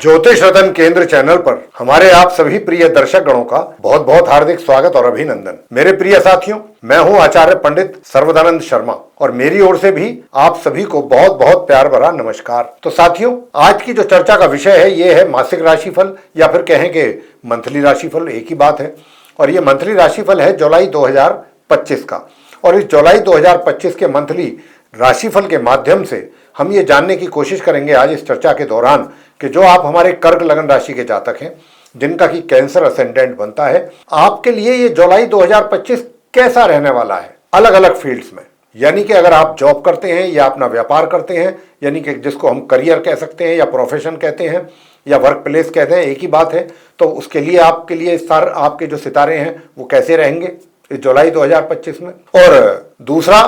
ज्योतिष रतन केंद्र चैनल पर हमारे आप सभी प्रिय दर्शक गणों का बहुत बहुत हार्दिक स्वागत और अभिनंदन। मेरे प्रिय साथियों, मैं हूं आचार्य पंडित सर्वदानंद शर्मा और मेरी ओर से भी आप सभी को बहुत बहुत प्यार भरा नमस्कार। तो साथियों, आज की जो चर्चा का विषय है ये है मासिक राशिफल या फिर कहें कि मंथली राशिफल, एक ही बात है। और ये मंथली राशिफल है जुलाई 2025 का। और इस जुलाई 2025 के मंथली राशिफल के माध्यम से हम ये जानने की कोशिश करेंगे आज इस चर्चा के दौरान कि जो आप हमारे कर्क लगन राशि के जातक हैं, जिनका कि कैंसर असेंडेंट बनता है, आपके लिए ये जुलाई 2025 कैसा रहने वाला है अलग अलग फील्ड्स में। यानी कि अगर आप जॉब करते हैं या अपना व्यापार करते हैं, यानी कि जिसको हम करियर कह सकते हैं या प्रोफेशन कहते हैं या वर्क प्लेस कहते हैं, एक ही बात है। तो उसके लिए आपके लिए आपके जो सितारे हैं वो कैसे रहेंगे इस जुलाई 2025 में। और दूसरा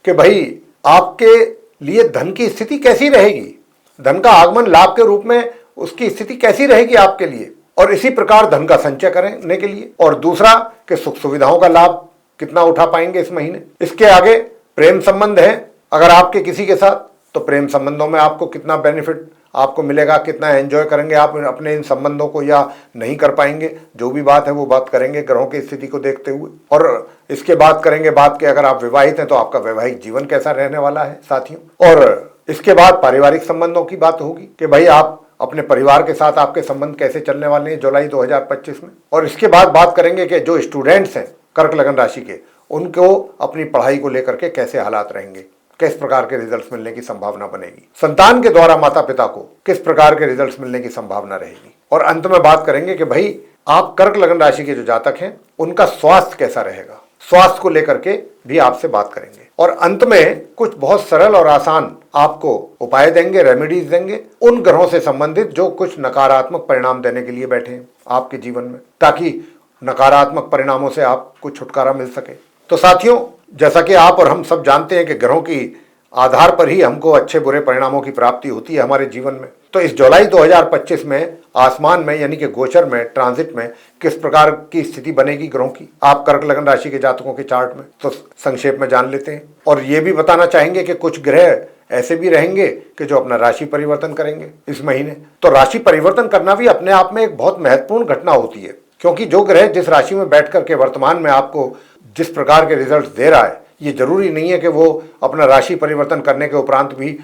कि भाई आपके लिए धन की स्थिति कैसी रहेगी, धन का आगमन लाभ के रूप में उसकी स्थिति कैसी रहेगी आपके लिए, और इसी प्रकार धन का संचय करने के लिए। और दूसरा कि सुख सुविधाओं का लाभ कितना उठा पाएंगे इस महीने। इसके आगे प्रेम संबंध है अगर आपके किसी के साथ, तो प्रेम संबंधों में आपको कितना बेनिफिट आपको मिलेगा, कितना एंजॉय करेंगे आप अपने इन संबंधों को या नहीं कर पाएंगे। जो भी बात है वो बात करेंगे ग्रहों की स्थिति को देखते हुए। और इसके बाद करेंगे बात कि अगर आप विवाहित हैं तो आपका वैवाहिक जीवन कैसा रहने वाला है साथियों। और इसके बाद पारिवारिक संबंधों की बात होगी कि भाई आप अपने परिवार के साथ आपके संबंध कैसे चलने वाले हैं जुलाई 2025 में। और इसके बाद बात करेंगे कि जो स्टूडेंट्स हैं कर्क लगन राशि के, उनको अपनी पढ़ाई को लेकर के कैसे हालात रहेंगे, किस प्रकार के रिजल्ट्स मिलने की संभावना बनेगी, संतान के द्वारा माता पिता को किस प्रकार के रिजल्ट्स मिलने की संभावना रहेगी। और अंत में बात करेंगे कि भाई आप कर्क लगन राशि के जो जातक हैं उनका स्वास्थ्य कैसा रहेगा, स्वास्थ्य को लेकर के भी आपसे बात करेंगे। और अंत में कुछ बहुत सरल और आसान आपको उपाय देंगे, रेमेडीज देंगे उन ग्रहों से संबंधित जो कुछ नकारात्मक परिणाम देने के लिए बैठे हैं आपके जीवन में, ताकि नकारात्मक परिणामों से आपको छुटकारा मिल सके। तो साथियों, जैसा कि आप और हम सब जानते हैं कि ग्रहों की आधार पर ही हमको अच्छे बुरे परिणामों की प्राप्ति होती है हमारे जीवन में। तो इस जुलाई 2025 में आसमान में यानी कि गोचर में, ट्रांजिट में किस प्रकार की स्थिति बनेगी ग्रहों की आप कर्क लगन राशि के जातकों के चार्ट में, तो संक्षेप में जान लेते हैं। और ये भी बताना चाहेंगे कि कुछ ग्रह ऐसे भी रहेंगे कि जो अपना राशि परिवर्तन करेंगे इस महीने। तो राशि परिवर्तन करना भी अपने आप में एक बहुत महत्वपूर्ण घटना होती है, क्योंकि जो ग्रह जिस राशि में बैठ करके वर्तमान में आपको जिस प्रकार के रिजल्ट दे रहा है, ये जरूरी नहीं है कि वो अपना राशि परिवर्तन करने के उपरांत भी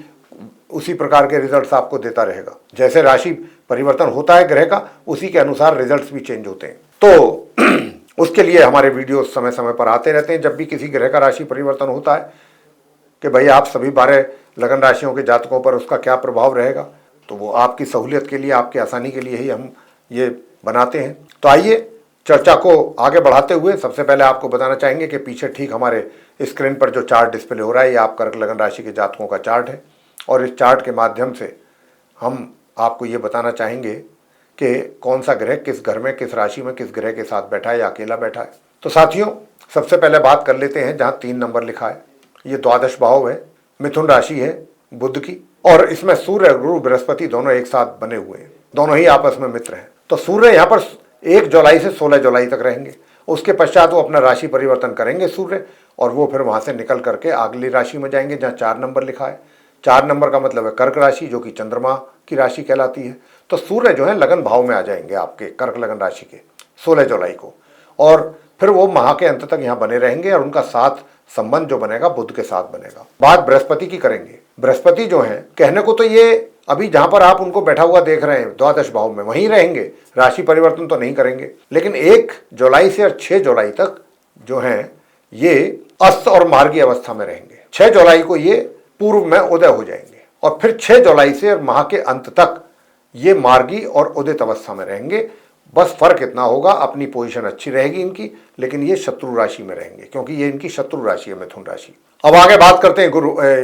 उसी प्रकार के रिजल्ट्स आपको देता रहेगा। जैसे राशि परिवर्तन होता है ग्रह का, उसी के अनुसार रिजल्ट्स भी चेंज होते हैं। तो उसके लिए हमारे वीडियो समय समय पर आते रहते हैं जब भी किसी ग्रह का राशि परिवर्तन होता है कि भाई आप सभी 12 लगन राशियों के जातकों पर उसका क्या प्रभाव रहेगा। तो वो आपकी सहूलियत के लिए, आपकी आसानी के लिए ही हम ये बनाते हैं। तो आइए चर्चा को आगे बढ़ाते हुए सबसे पहले आपको बताना चाहेंगे कि पीछे ठीक हमारे स्क्रीन पर जो चार्ट डिस्प्ले हो रहा है ये आप कर्क लगन राशि के जातकों का चार्ट है। और इस चार्ट के माध्यम से हम आपको ये बताना चाहेंगे कि कौन सा ग्रह किस घर में, किस राशि में, किस ग्रह के साथ बैठा है या अकेला बैठा है। तो साथियों, सबसे पहले बात कर लेते हैं जहाँ 3 नंबर लिखा है। ये द्वादश भाव है, मिथुन राशि है बुध की, और इसमें सूर्य, गुरु, बृहस्पति दोनों एक साथ बने हुए हैं, दोनों ही आपस में मित्र हैं। तो सूर्य यहाँ पर 1 जुलाई से 16 जुलाई तक रहेंगे। उसके पश्चात वो अपना राशि परिवर्तन करेंगे सूर्य, और वो फिर वहाँ से निकल करके अगली राशि में जाएंगे जहाँ 4 नंबर लिखा है। 4 नंबर का मतलब है कर्क राशि, जो कि चंद्रमा की राशि कहलाती है। तो सूर्य जो है लगन भाव में आ जाएंगे आपके कर्क लगन राशि के 16 जुलाई को, और फिर वो माह के अंत तक यहाँ बने रहेंगे और उनका साथ संबंध जो बनेगा बुध के साथ बनेगा। बात बृहस्पति की करेंगे। बृहस्पति जो है कहने को तो ये अभी जहां पर आप उनको बैठा हुआ देख रहे हैं द्वादश भाव में वहीं रहेंगे, राशि परिवर्तन तो नहीं करेंगे। लेकिन 1 जुलाई से 6 जुलाई तक जो हैं ये अस्त और मार्गी अवस्था में रहेंगे। 6 जुलाई को ये पूर्व में उदय हो जाएंगे और फिर 6 जुलाई से माह के अंत तक ये मार्गी और उदित अवस्था में रहेंगे। बस फर्क इतना होगा, अपनी पोजीशन अच्छी रहेगी इनकी, लेकिन ये शत्रु राशि में रहेंगे क्योंकि ये इनकी शत्रु राशि है, मिथुन राशि। अब आगे बात करते हैं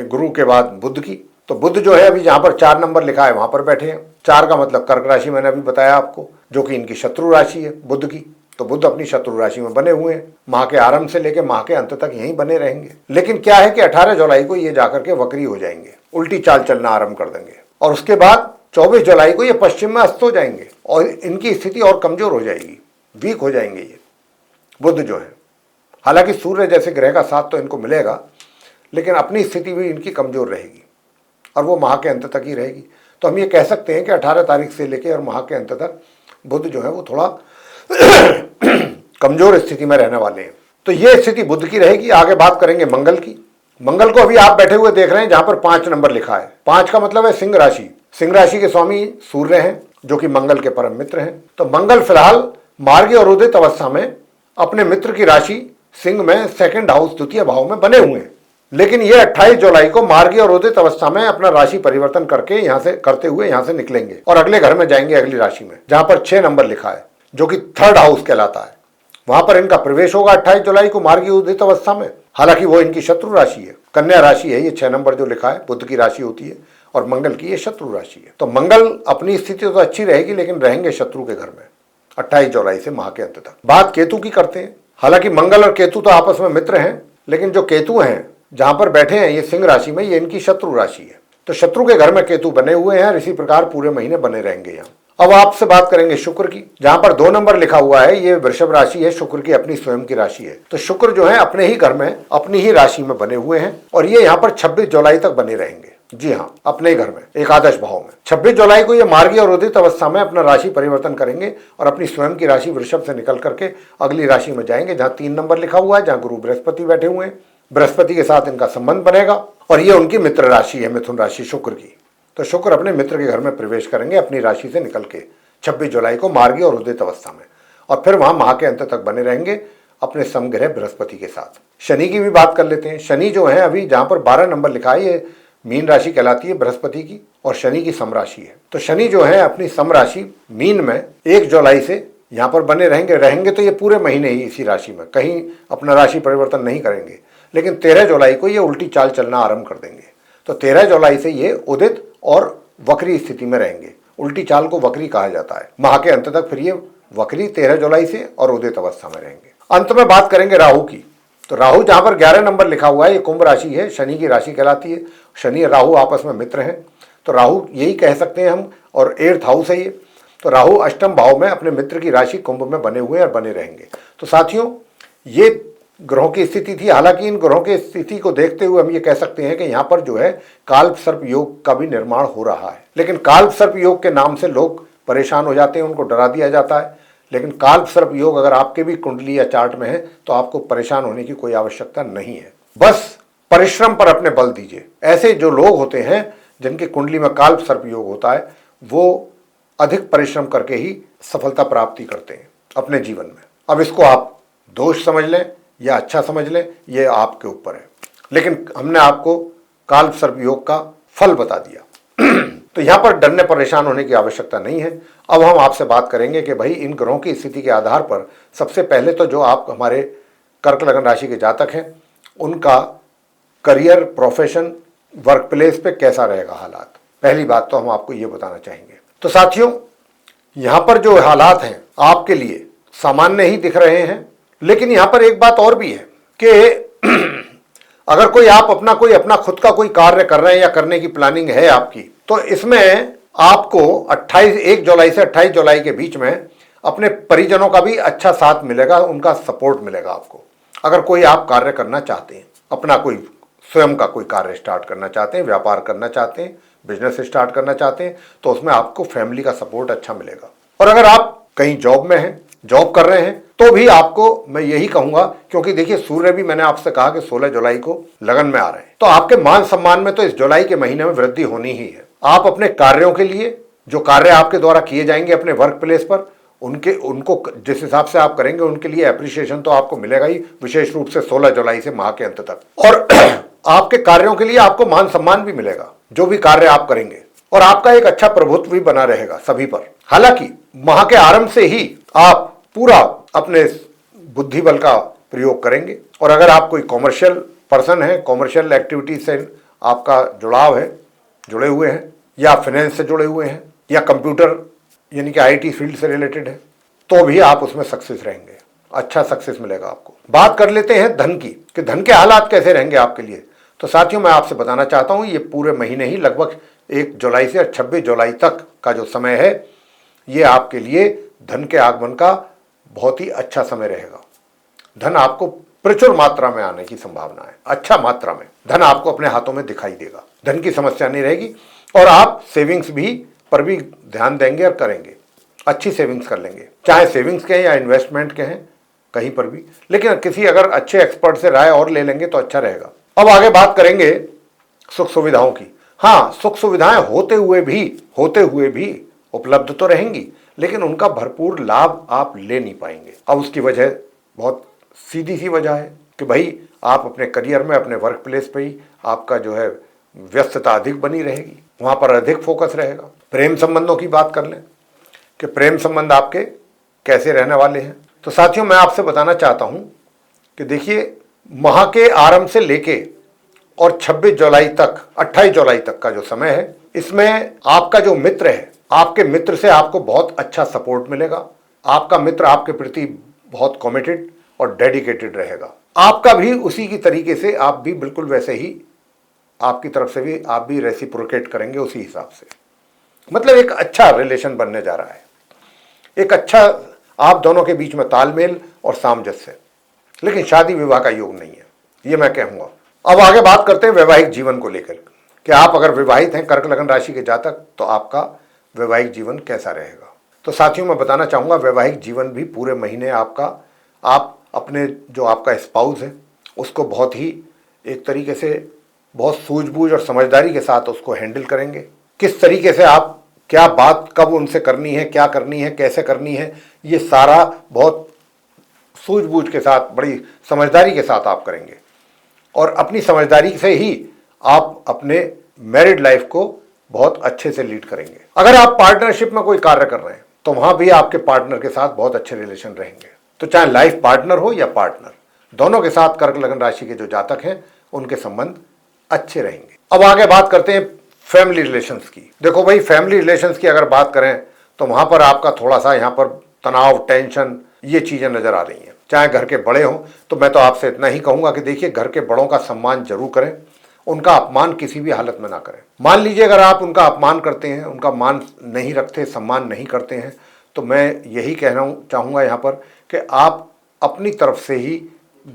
गुरु के बाद बुध की। तो बुध जो है अभी जहां पर 4 नंबर लिखा है वहां पर बैठे हैं। 4 का मतलब कर्क राशि, मैंने अभी बताया आपको, जो कि इनकी शत्रु राशि है बुध की। तो बुध अपनी शत्रु राशि में बने हुए हैं, माह के आरंभ से लेकर माह के अंत तक यहीं बने रहेंगे। लेकिन क्या है कि 18 जुलाई को ये जाकर के वक्री हो जाएंगे, उल्टी चाल चलना आरंभ कर देंगे, और उसके बाद 24 जुलाई को ये पश्चिम में अस्त हो जाएंगे और इनकी स्थिति और कमजोर हो जाएगी, वीक हो जाएंगे ये बुध जो है। हालांकि सूर्य जैसे ग्रह का साथ तो इनको मिलेगा, लेकिन अपनी स्थिति भी इनकी कमजोर रहेगी और वो माह के अंत तक ही रहेगी। तो हम ये कह सकते हैं कि 18 तारीख से लेकर और माह के अंत तक बुध जो है वो थोड़ा कमजोर स्थिति में रहने वाले हैं। तो ये स्थिति बुध की रहेगी। आगे बात करेंगे मंगल की। मंगल को अभी आप बैठे हुए देख रहे हैं जहां पर 5 नंबर लिखा है। 5 का मतलब है सिंह राशि। सिंह राशि के स्वामी सूर्य हैं जो कि मंगल के परम मित्र हैं। तो मंगल फिलहाल मार्गी और उदित अवस्था में अपने मित्र की राशि सिंह में सेकंड हाउस द्वितीय भाव में बने हुए हैं, लेकिन ये 28 जुलाई को मार्गी और उदित अवस्था में अपना राशि परिवर्तन करके यहां से करते हुए यहां से निकलेंगे और अगले घर में जाएंगे, अगली राशि में जहां पर 6 नंबर लिखा है जो कि थर्ड हाउस कहलाता है। वहां पर इनका प्रवेश होगा 28 जुलाई को मार्गी उदित अवस्था में। हालांकि वो इनकी शत्रु राशि है, कन्या राशि है। ये 6 नंबर जो लिखा है बुध की राशि होती है और मंगल की ये शत्रु राशि है। तो मंगल अपनी स्थिति तो अच्छी रहेगी, लेकिन रहेंगे शत्रु के घर में 28 जुलाई से माह के अंत तक। बात केतु की करते हैं। हालांकि मंगल और केतु तो आपस में मित्र हैं, लेकिन जो केतु हैं जहां पर बैठे हैं ये सिंह राशि में, ये इनकी शत्रु राशि है। तो शत्रु के घर में केतु बने हुए हैं, इसी प्रकार पूरे महीने बने रहेंगे यहाँ। अब आपसे बात करेंगे शुक्र की। जहां पर 2 नंबर लिखा हुआ है ये वृषभ राशि है, शुक्र की अपनी स्वयं की राशि है। तो शुक्र जो है अपने ही घर में अपनी ही राशि में बने हुए हैं और ये यहाँ पर 26 जुलाई तक बने रहेंगे। जी हाँ, अपने ही घर में एकादश भाव में। 26 जुलाई को ये मार्गी और उदित अवस्था में अपना राशि परिवर्तन करेंगे और अपनी स्वयं की राशि वृषभ से निकल करके अगली राशि में जाएंगे जहां 3 नंबर लिखा हुआ है, जहां गुरु बृहस्पति बैठे हुए हैं। बृहस्पति के साथ इनका संबंध बनेगा और ये उनकी मित्र राशि है, मिथुन राशि शुक्र की। तो शुक्र अपने मित्र के घर में प्रवेश करेंगे अपनी राशि से निकल के 26 जुलाई को मार्गी और उदित अवस्था में, और फिर वहां माह के अंत तक बने रहेंगे अपने समग्रह बृहस्पति के साथ। शनि की भी बात कर लेते हैं। शनि जो है अभी जहां पर 12 नंबर लिखा है ये मीन राशि कहलाती है बृहस्पति की और शनि की समराशि है। तो शनि जो है अपनी समराशि मीन में 1 जुलाई से यहाँ पर बने रहेंगे तो ये पूरे महीने ही इसी राशि में, कहीं अपना राशि परिवर्तन नहीं करेंगे। लेकिन 13 जुलाई को ये उल्टी चाल चलना आरंभ कर देंगे। तो 13 जुलाई से ये उदित और वक्री स्थिति में रहेंगे। उल्टी चाल को वक्री कहा जाता है। माह के अंत तक फिर ये वक्री 13 जुलाई से और उदित अवस्था में रहेंगे। अंत में बात करेंगे राहु की। तो राहु जहां पर 11 नंबर लिखा हुआ है ये कुंभ राशि है, शनि की राशि कहलाती है। शनि राहु आपस में मित्र हैं, तो राहु यही कह सकते हैं हम, और 8th हाउस है ये। तो राहु अष्टम भाव में अपने मित्र की राशि कुंभ में बने हुए और बने रहेंगे। तो साथियों ये ग्रहों की स्थिति थी। हालांकि इन ग्रहों की स्थिति को देखते हुए हम ये कह सकते हैं कि यहाँ पर जो है काल्प सर्प योग का भी निर्माण हो रहा है। लेकिन काल्प सर्प योग के नाम से लोग परेशान हो जाते हैं, उनको डरा दिया जाता है। लेकिन काल्प सर्प योग अगर आपके भी कुंडली या चार्ट में है तो आपको परेशान होने की कोई आवश्यकता नहीं है। बस परिश्रम पर अपने बल दीजिए। ऐसे जो लोग होते हैं जिनकी कुंडली में काल्प सर्प योग होता है वो अधिक परिश्रम करके ही सफलता प्राप्ति करते हैं अपने जीवन में। अब इसको आप दोष समझ लें या अच्छा समझ लें, ये आपके ऊपर है। लेकिन हमने आपको काल्प सर्प योग का फल बता दिया। तो यहाँ पर डरने परेशान होने की आवश्यकता नहीं है। अब हम आपसे बात करेंगे कि भाई इन ग्रहों की स्थिति के आधार पर सबसे पहले तो जो आप हमारे कर्क लगन राशि के जातक हैं उनका करियर, प्रोफेशन, वर्क प्लेस पे कैसा रहेगा हालात। पहली बात तो हम आपको ये बताना चाहेंगे। तो साथियों यहाँ पर जो हालात हैं आपके लिए सामान्य ही दिख रहे हैं, लेकिन यहाँ पर एक बात और भी है कि अगर कोई आप अपना खुद का कोई कार्य कर रहे हैं या करने की प्लानिंग है आपकी, तो इसमें आपको 1 जुलाई से 28 जुलाई के बीच में अपने परिजनों का भी अच्छा साथ मिलेगा, उनका सपोर्ट मिलेगा आपको। अगर कोई आप कार्य करना चाहते हैं, अपना कोई स्वयं का कोई कार्य स्टार्ट करना चाहते हैं, व्यापार करना चाहते हैं, बिजनेस स्टार्ट करना चाहते हैं, तो उसमें आपको फैमिली का सपोर्ट अच्छा मिलेगा। और अगर आप कहीं जॉब में हैं, जॉब कर रहे हैं, तो भी आपको मैं यही कहूंगा, क्योंकि देखिए सूर्य भी मैंने आपसे कहा कि 16 जुलाई को लगन में आ रहे हैं, तो आपके मान सम्मान में तो इस जुलाई के महीने में वृद्धि होनी ही है। आप अपने कार्यों के लिए, जो कार्य आपके द्वारा किए जाएंगे अपने वर्क प्लेस पर, उनको जिस हिसाब से आप करेंगे उनके लिए एप्रिसिएशन तो आपको मिलेगा ही, विशेष रूप से 16 जुलाई से माह के अंत तक। और आपके कार्यों के लिए आपको मान सम्मान भी मिलेगा जो भी कार्य आप करेंगे, और आपका एक अच्छा प्रभुत्व भी बना रहेगा सभी पर। हालांकि माह के आरंभ से ही आप पूरा अपने बुद्धि बल का प्रयोग करेंगे, और अगर आप कोई कॉमर्शियल पर्सन है, कॉमर्शियल एक्टिविटी से आपका जुड़ाव है, जुड़े हुए हैं, या फाइनेंस से जुड़े हुए हैं, या कंप्यूटर यानी कि IT फील्ड से रिलेटेड है, तो भी आप उसमें सक्सेस रहेंगे, अच्छा सक्सेस मिलेगा आपको। बात कर लेते हैं धन की, कि धन के हालात कैसे रहेंगे आपके लिए। तो साथियों मैं आपसे बताना चाहता हूं ये पूरे महीने ही लगभग 1 जुलाई से 26 जुलाई तक का जो समय है ये आपके लिए धन के आगमन का बहुत ही अच्छा समय रहेगा। धन आपको प्रचुर मात्रा में आने की संभावना है, अच्छा मात्रा में धन आपको अपने हाथों में दिखाई देगा, धन की समस्या नहीं रहेगी। और आप सेविंग्स भी पर भी ध्यान देंगे और करेंगे, अच्छी सेविंग्स कर लेंगे, चाहे सेविंग्स के हैं या इन्वेस्टमेंट के हैं, कहीं पर भी। लेकिन किसी अगर अच्छे एक्सपर्ट से राय और ले लेंगे तो अच्छा रहेगा। अब आगे बात करेंगे सुख सुविधाओं की। हाँ, सुख सुविधाएं होते हुए भी उपलब्ध तो रहेंगी, लेकिन उनका भरपूर लाभ आप ले नहीं पाएंगे। अब उसकी वजह बहुत सीधी सी वजह है कि भाई आप अपने करियर में, अपने वर्क प्लेस पे ही आपका जो है व्यस्तता अधिक बनी रहेगी, वहां पर अधिक फोकस रहेगा। प्रेम संबंधों की बात कर लें कि प्रेम संबंध आपके कैसे रहने वाले हैं। तो साथियों, मैं आपसे बताना चाहता हूं कि देखिए, माह के आरंभ से लेके और 26 जुलाई तक, 28 जुलाई तक का जो समय है, इसमें आपका जो मित्र है, आपके मित्र से आपको बहुत अच्छा सपोर्ट मिलेगा। आपका मित्र आपके प्रति बहुत कमिटेड और डेडिकेटेड रहेगा। आपका भी उसी की तरीके से, आप भी बिल्कुल वैसे ही, आपकी तरफ से भी आप भी रेसिप्रोकेट करेंगे उसी हिसाब से। मतलब एक अच्छा रिलेशन बनने जा रहा है, एक अच्छा आप दोनों के बीच में तालमेल और सामंजस्य। लेकिन शादी विवाह का योग नहीं है, ये मैं कहूंगा। अब आगे बात करते हैं वैवाहिक जीवन को लेकर कि आप अगर विवाहित हैं, कर्क लगन राशि के जातक, तो आपका वैवाहिक जीवन कैसा रहेगा। तो साथियों, मैं बताना चाहूंगा, वैवाहिक जीवन भी पूरे महीने आपका, आप अपने जो आपका स्पाउस है उसको बहुत ही एक तरीके से बहुत सूझबूझ और समझदारी के साथ उसको हैंडल करेंगे। किस तरीके से आप क्या बात कब उनसे करनी है, क्या करनी है, कैसे करनी है, ये सारा बहुत सूझबूझ के साथ, बड़ी समझदारी के साथ आप करेंगे। और अपनी समझदारी से ही आप अपने मैरिड लाइफ को बहुत अच्छे से लीड करेंगे। अगर आप पार्टनरशिप में कोई कार्य कर रहे हैं तो वहां भी आपके पार्टनर के साथ बहुत अच्छे रिलेशन रहेंगे। तो चाहे लाइफ पार्टनर हो या पार्टनर, दोनों के साथ कर्क लगन राशि के जो जातक हैं उनके संबंध अच्छे रहेंगे। अब आगे बात करते हैं फैमिली रिलेशंस की। देखो भाई, फैमिली रिलेशंस की अगर बात करें तो वहां पर आपका थोड़ा सा यहाँ पर तनाव, टेंशन, ये चीजें नजर आ रही हैं। चाहे घर के बड़े हों, तो मैं तो आपसे इतना ही कहूंगा कि देखिए, घर के बड़ों का सम्मान जरूर करें, उनका अपमान किसी भी हालत में ना करें। मान लीजिए अगर आप उनका अपमान करते हैं, उनका मान नहीं रखते, सम्मान नहीं करते हैं, तो मैं यही कहना चाहूँगा यहाँ पर कि आप अपनी तरफ से ही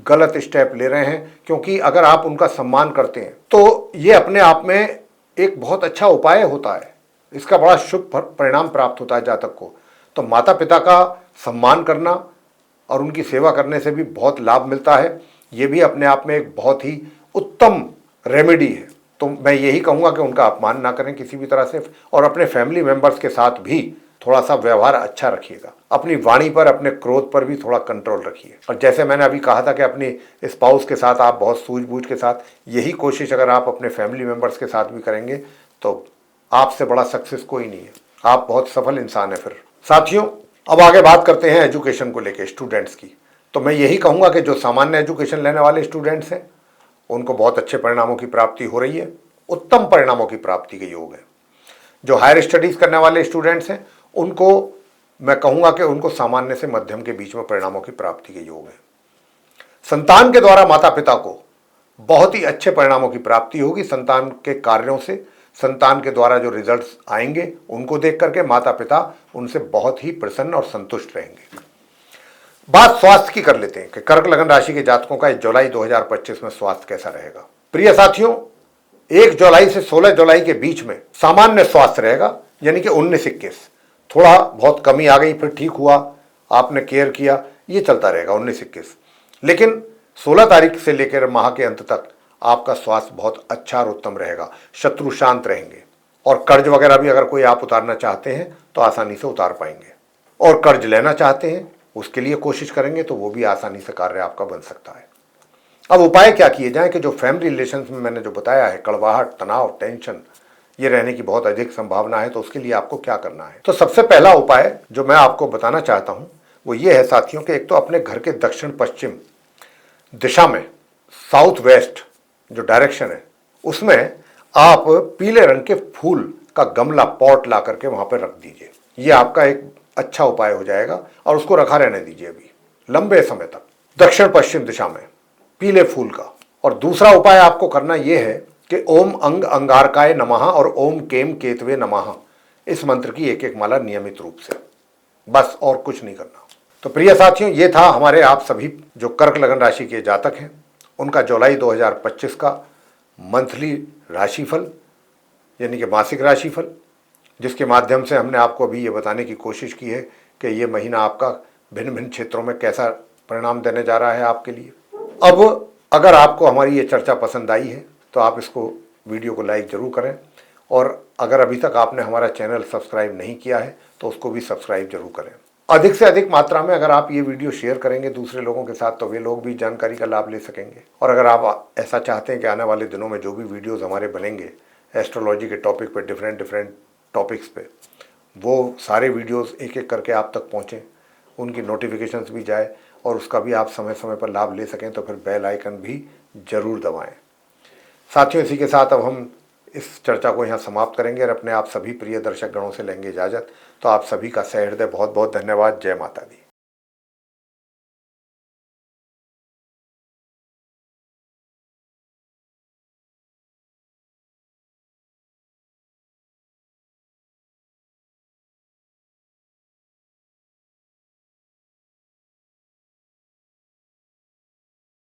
गलत स्टेप ले रहे हैं। क्योंकि अगर आप उनका सम्मान करते हैं तो ये अपने आप में एक बहुत अच्छा उपाय होता है, इसका बड़ा शुभ परिणाम प्राप्त होता है जातक को। तो माता पिता का सम्मान करना और उनकी सेवा करने से भी बहुत लाभ मिलता है। ये भी अपने आप में एक बहुत ही उत्तम रेमेडी है। तो मैं यही कहूँगा कि उनका अपमान ना करें किसी भी तरह से, और अपने फैमिली मेंबर्स के साथ भी थोड़ा सा व्यवहार अच्छा रखिएगा। अपनी वाणी पर, अपने क्रोध पर भी थोड़ा कंट्रोल रखिए। और जैसे मैंने अभी कहा था कि अपनी स्पाउस के साथ आप बहुत सूझबूझ के साथ, यही कोशिश अगर आप अपने फैमिली मेंबर्स के साथ भी करेंगे तो आपसे बड़ा सक्सेस कोई नहीं है, आप बहुत सफल इंसान है फिर। साथियों, अब आगे बात करते हैं एजुकेशन को लेकर, स्टूडेंट्स की। तो मैं यही कहूँगा कि जो सामान्य एजुकेशन लेने वाले स्टूडेंट्स हैं उनको बहुत अच्छे परिणामों की प्राप्ति हो रही है, उत्तम परिणामों की प्राप्ति के योग है। जो हायर स्टडीज करने वाले स्टूडेंट्स हैं उनको मैं कहूँगा कि उनको सामान्य से मध्यम के बीच में परिणामों की प्राप्ति के योग है। संतान के द्वारा माता पिता को बहुत ही अच्छे परिणामों की प्राप्ति होगी। संतान के कार्यों से, संतान के द्वारा जो रिजल्ट्स आएंगे उनको देख करके माता पिता उनसे बहुत ही प्रसन्न और संतुष्ट रहेंगे। बात स्वास्थ्य की कर लेते हैं कि कर्क लगन राशि के जातकों का जुलाई 2025 में स्वास्थ्य कैसा रहेगा। प्रिय साथियों, 1 जुलाई से 16 जुलाई के बीच में सामान्य स्वास्थ्य रहेगा, यानी कि 19-21। थोड़ा बहुत कमी आ गई, फिर ठीक हुआ, आपने केयर किया, ये चलता रहेगा 19-21। लेकिन 16 तारीख से लेकर माह के अंत तक आपका स्वास्थ्य बहुत अच्छा और उत्तम रहेगा। शत्रु शांत रहेंगे, और कर्ज वगैरह भी अगर कोई आप उतारना चाहते हैं तो आसानी से उतार पाएंगे। और कर्ज लेना चाहते हैं, उसके लिए कोशिश करेंगे तो वो भी आसानी से कार्य आपका बन सकता है। अब उपाय क्या किए जाएं कि जो फैमिली रिलेशंस में मैंने जो बताया है, कड़वाहट, तनाव, टेंशन, ये रहने की बहुत अधिक संभावना है, तो उसके लिए आपको क्या करना है। तो सबसे पहला उपाय जो मैं आपको बताना चाहता हूं वो ये है साथियों कि एक तो अपने घर के दक्षिण पश्चिम दिशा में, साउथ वेस्ट जो डायरेक्शन है, उसमें आप पीले रंग के फूल का गमला, पॉट ला करके वहां पर रख दीजिए। ये आपका एक अच्छा उपाय हो जाएगा, और उसको रखा रहने दीजिए अभी लंबे समय तक, दक्षिण पश्चिम दिशा में पीले फूल का। और दूसरा उपाय आपको करना यह है कि ओम अंग अंगारकाय नमः और ओम केम केतवे नमः, इस मंत्र की एक माला नियमित रूप से, बस और कुछ नहीं करना। तो प्रिय साथियों, ये था हमारे आप सभी जो कर्क लगन राशि के जातक हैं उनका जुलाई 2025 का मंथली राशिफल, यानी कि मासिक राशिफल, जिसके माध्यम से हमने आपको अभी ये बताने की कोशिश की है कि ये महीना आपका भिन्न भिन्न क्षेत्रों में कैसा परिणाम देने जा रहा है आपके लिए। अब अगर आपको हमारी ये चर्चा पसंद आई है तो आप इसको वीडियो को लाइक ज़रूर करें, और अगर अभी तक आपने हमारा चैनल सब्सक्राइब नहीं किया है तो उसको भी सब्सक्राइब जरूर करें। अधिक से अधिक मात्रा में अगर आप ये वीडियो शेयर करेंगे दूसरे लोगों के साथ तो वे लोग भी जानकारी का लाभ ले सकेंगे। और अगर आप ऐसा चाहते हैं कि आने वाले दिनों में जो भी वीडियोज़ हमारे बनेंगे एस्ट्रोलॉजी के टॉपिक पर, डिफरेंट टॉपिक्स पे, वो सारे वीडियोस एक एक करके आप तक पहुँचें, उनकी नोटिफिकेशंस भी जाए और उसका भी आप समय समय पर लाभ ले सकें, तो फिर बेल आइकन भी ज़रूर दबाएं। साथियों, इसी के साथ अब हम इस चर्चा को यहाँ समाप्त करेंगे और अपने आप सभी प्रिय दर्शक गणों से लेंगे इजाज़त। तो आप सभी का सहृदय बहुत बहुत धन्यवाद। जय माता दी।